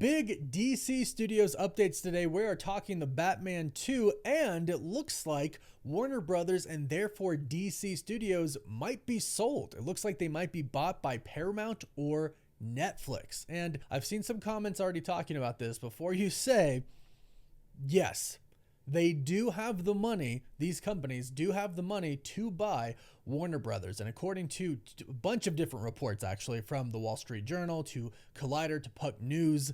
Big DC Studios updates today. We are talking the Batman 2, and it looks like Warner Brothers and therefore DC Studios might be sold. It looks like they might be bought by Paramount or Netflix. And I've seen some comments already talking about this. Before you say, yes, they do have the money. These companies do have the money to buy Warner Brothers. And according to a bunch of different reports, actually, from the Wall Street Journal to Collider to Puck News,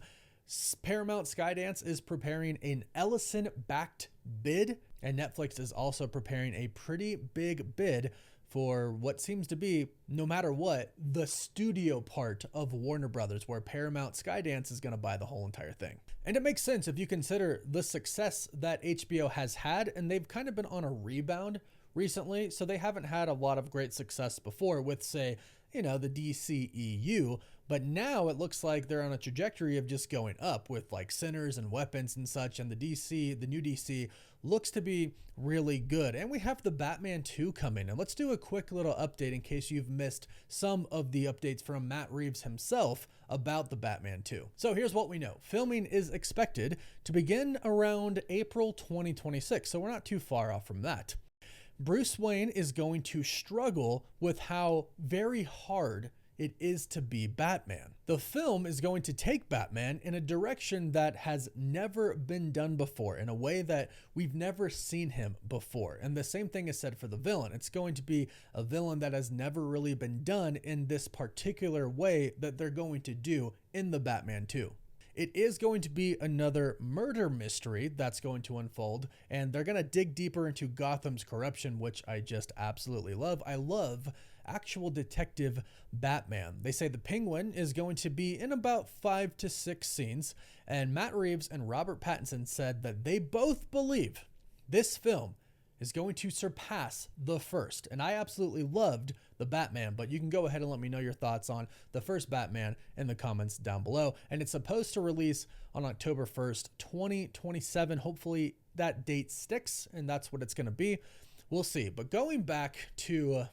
Paramount Skydance is preparing an Ellison-backed bid, and Netflix is also preparing a pretty big bid for what seems to be, no matter what, the studio part of Warner Brothers, where Paramount Skydance is going to buy the whole entire thing. And it makes sense if you consider the success that HBO has had, and they've kind of been on a rebound recently, so they haven't had a lot of great success before with, say, the DCEU, but now it looks like they're on a trajectory of just going up with like Sinners and Weapons and such, and the new DC looks to be really good. And we have the Batman 2 coming, and let's do a quick little update in case you've missed some of the updates from Matt Reeves himself about the Batman 2. So here's what we know. Filming is expected to begin around April 2026, so we're not too far off from that. Bruce Wayne is going to struggle with how very hard it is to be Batman. The film is going to take Batman in a direction that has never been done before, in a way that we've never seen him before. And the same thing is said for the villain. It's going to be a villain that has never really been done in this particular way that they're going to do in the Batman 2. It is going to be another murder mystery that's going to unfold, and they're going to dig deeper into Gotham's corruption, which I just absolutely love. I love actual detective Batman. They say the Penguin is going to be in about 5 to 6 scenes, and Matt Reeves and Robert Pattinson said that they both believe this film is going to surpass the first. And I absolutely loved the Batman, but you can go ahead and let me know your thoughts on the first Batman in the comments down below. And it's supposed to release on October 1st, 2027. Hopefully that date sticks, and that's what it's going to be. We'll see. But going back to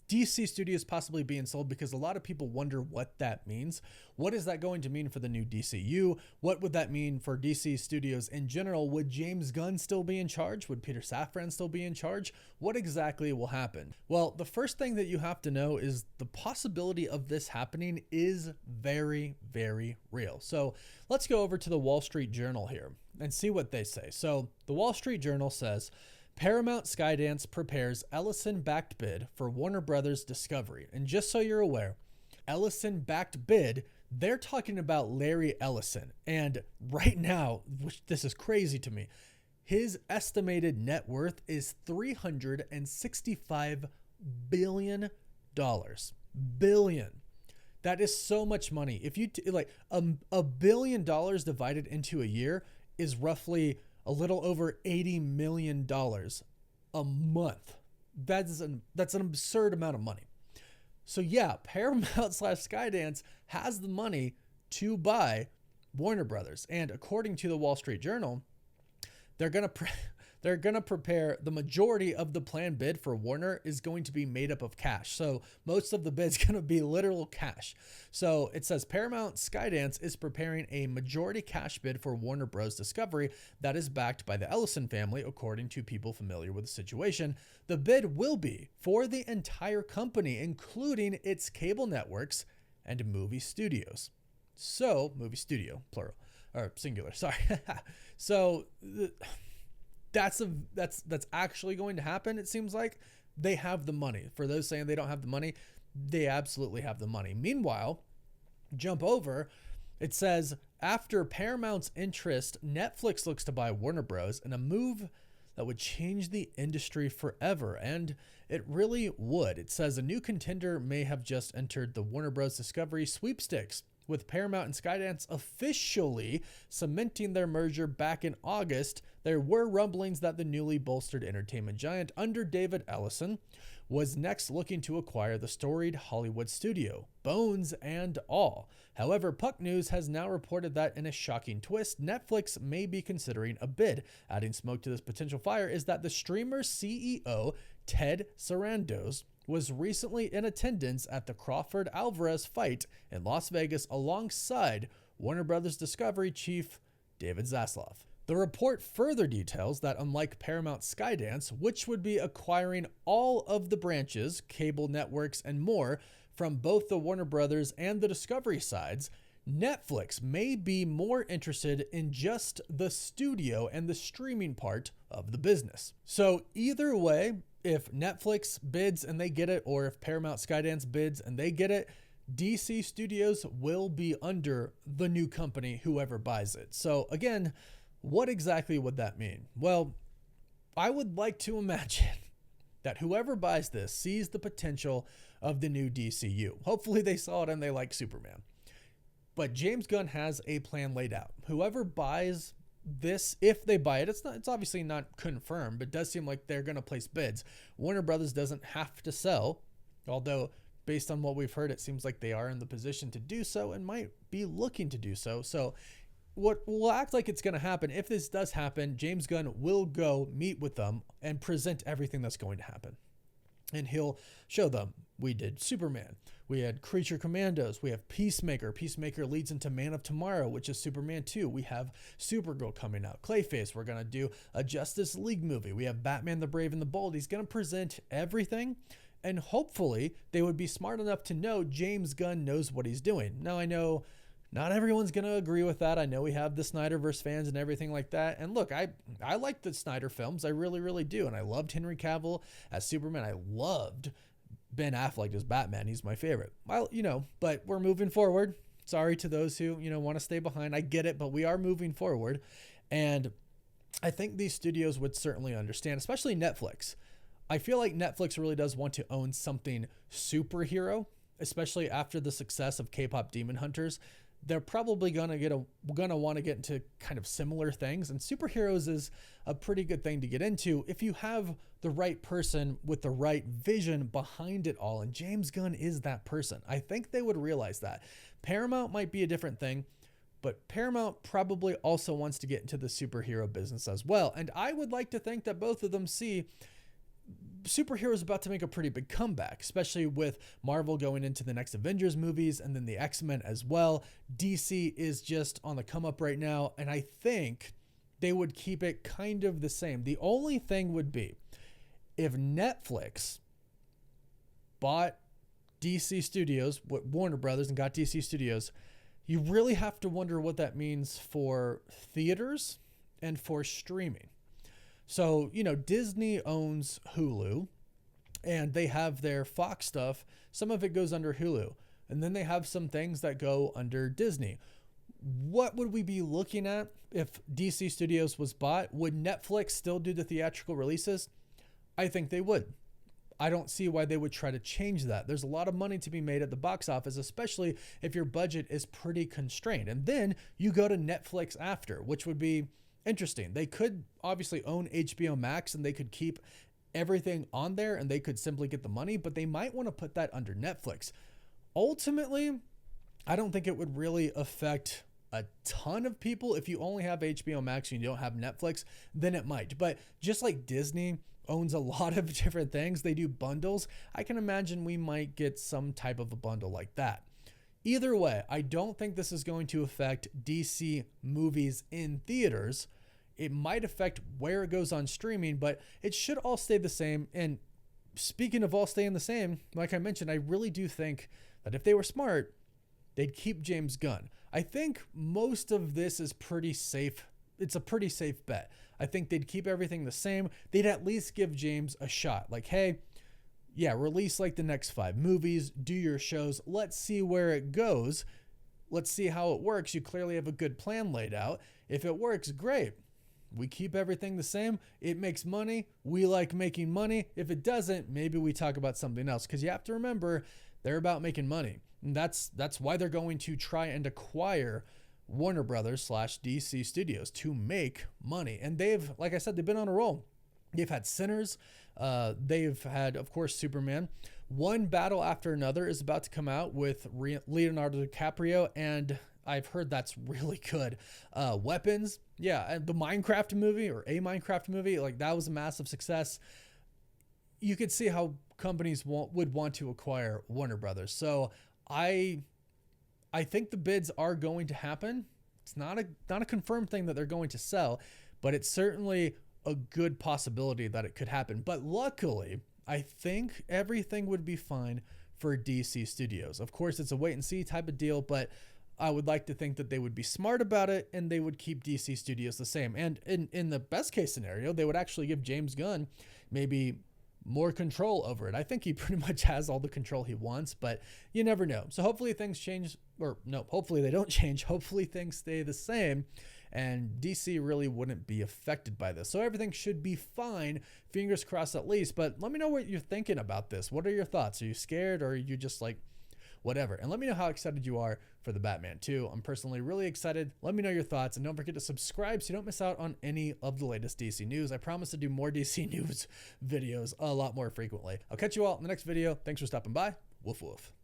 DC Studios possibly being sold, because a lot of people wonder what that means. What is that going to mean for the new DCU? What would that mean for DC Studios in general? Would James Gunn still be in charge? Would Peter Safran still be in charge? What exactly will happen? Well, the first thing that you have to know is the possibility of this happening is very, very real. So let's go over to the Wall Street Journal here and see what they say. So the Wall Street Journal says, Paramount Skydance prepares Ellison-backed bid for Warner Brothers Discovery. And just so you're aware, Ellison-backed bid, they're talking about Larry Ellison. And right now, which this is crazy to me, his estimated net worth is $365 billion. Billion. That is so much money. If you like $1 billion divided into a year is roughly a little over $80 million a month. That's an absurd amount of money. So yeah, Paramount/Skydance has the money to buy Warner Brothers. And according to the Wall Street Journal, they're going to prepare the majority of the planned bid for Warner is going to be made up of cash. So most of the bid's going to be literal cash. So it says Paramount Skydance is preparing a majority cash bid for Warner Bros. Discovery that is backed by the Ellison family, according to people familiar with the situation. The bid will be for the entire company, including its cable networks and movie studios. So, movie studio, plural, or singular, sorry. So that's actually going to happen. It seems like they have the money. For those saying they don't have the money, they absolutely have the money. Meanwhile, jump over, it says after Paramount's interest, Netflix looks to buy Warner Bros. In a move that would change the industry forever. And it really would. It says a new contender may have just entered the Warner Bros. Discovery sweepstakes, with Paramount and Skydance officially cementing their merger back in August. There were rumblings that the newly bolstered entertainment giant under David Ellison was next looking to acquire the storied Hollywood studio, bones and all. However, Puck News has now reported that in a shocking twist, Netflix may be considering a bid. Adding smoke to this potential fire is that the streamer's CEO, Ted Sarandos, was recently in attendance at the Crawford Alvarez fight in Las Vegas alongside Warner Brothers Discovery chief David Zaslav. The report further details that unlike Paramount Skydance, which would be acquiring all of the branches, cable networks, and more from both the Warner Brothers and the Discovery sides, Netflix may be more interested in just the studio and the streaming part of the business. So either way, if Netflix bids and they get it, or if Paramount Skydance bids and they get it, DC Studios will be under the new company, whoever buys it. So again, what exactly would that mean? Well, I would like to imagine that whoever buys this sees the potential of the new DCU. Hopefully they saw it and they like Superman. But James Gunn has a plan laid out. Whoever buys this, if they buy it, it's obviously not confirmed, but it does seem like they're going to place bids. Warner Brothers doesn't have to sell, although based on what we've heard, it seems like they are in the position to do so and might be looking to do so. So what will act like it's going to happen, if this does happen, James Gunn will go meet with them and present everything that's going to happen. And he'll show them, we did Superman, we had Creature Commandos, we have Peacemaker. Peacemaker leads into Man of Tomorrow, which is Superman 2. We have Supergirl coming out. Clayface, we're going to do a Justice League movie. We have Batman the Brave and the Bold. He's going to present everything. And hopefully they would be smart enough to know James Gunn knows what he's doing. Now, I know not everyone's going to agree with that. I know we have the Snyderverse fans and everything like that. And look, I like the Snyder films. I really, really do. And I loved Henry Cavill as Superman. I loved Ben Affleck as Batman. He's my favorite. Well, but we're moving forward. Sorry to those who, want to stay behind. I get it, but we are moving forward. And I think these studios would certainly understand, especially Netflix. I feel like Netflix really does want to own something superhero, especially after the success of K-pop Demon Hunters. They're probably gonna want to get into kind of similar things, and superheroes is a pretty good thing to get into if you have the right person with the right vision behind it all, and James Gunn is that person. I think they would realize that. Paramount might be a different thing, but Paramount probably also wants to get into the superhero business as well, and I would like to think that both of them see superheroes about to make a pretty big comeback, especially with Marvel going into the next Avengers movies and then the X-Men as well. DC is just on the come up right now, and I think they would keep it kind of the same. The only thing would be if Netflix bought DC Studios, Warner Brothers, and got DC Studios, you really have to wonder what that means for theaters and for streaming. So, Disney owns Hulu and they have their Fox stuff. Some of it goes under Hulu, and then they have some things that go under Disney. What would we be looking at if DC Studios was bought? Would Netflix still do the theatrical releases? I think they would. I don't see why they would try to change that. There's a lot of money to be made at the box office, especially if your budget is pretty constrained. And then you go to Netflix after, which would be interesting. They could obviously own HBO Max and they could keep everything on there and they could simply get the money, but they might want to put that under Netflix. Ultimately, I don't think it would really affect a ton of people. If you only have HBO Max and you don't have Netflix, then it might. But just like Disney owns a lot of different things, they do bundles. I can imagine we might get some type of a bundle like that. Either way, I don't think this is going to affect DC movies in theaters. It might affect where it goes on streaming, but it should all stay the same. And speaking of all staying the same, like I mentioned, I really do think that if they were smart, they'd keep James Gunn. I think most of this is pretty safe. It's a pretty safe bet. I think they'd keep everything the same. They'd at least give James a shot. Like, hey, yeah, release like the next 5 movies, do your shows. Let's see where it goes. Let's see how it works. You clearly have a good plan laid out. If it works, great. We keep everything the same. It makes money. We like making money. If it doesn't, maybe we talk about something else, because you have to remember they're about making money. And that's why they're going to try and acquire Warner Brothers / DC Studios to make money. And they've, like I said, they've been on a roll. They've had Sinners. They've had, of course, Superman. One battle after another is about to come out with Leonardo DiCaprio, and I've heard that's really good. Weapons, yeah, and the Minecraft movie, or a Minecraft movie, like that was a massive success. You could see how companies would want to acquire Warner Brothers. So I I think the bids are going to happen. It's not a confirmed thing that they're going to sell, but it's certainly a good possibility that it could happen. But luckily, I think everything would be fine for DC Studios. Of course, it's a wait and see type of deal, but I would like to think that they would be smart about it and they would keep DC Studios the same. And in the best case scenario, they would actually give James Gunn maybe more control over it. I think he pretty much has all the control he wants, but you never know. So hopefully things change, or no, hopefully they don't change. Hopefully things stay the same and DC really wouldn't be affected by this. So everything should be fine. Fingers crossed at least, but let me know what you're thinking about this. What are your thoughts? Are you scared or are you just like, whatever? And let me know how excited you are for the Batman 2. I'm personally really excited. Let me know your thoughts and don't forget to subscribe so you don't miss out on any of the latest DC news. I promise to do more DC news videos a lot more frequently. I'll catch you all in the next video. Thanks for stopping by. Woof woof.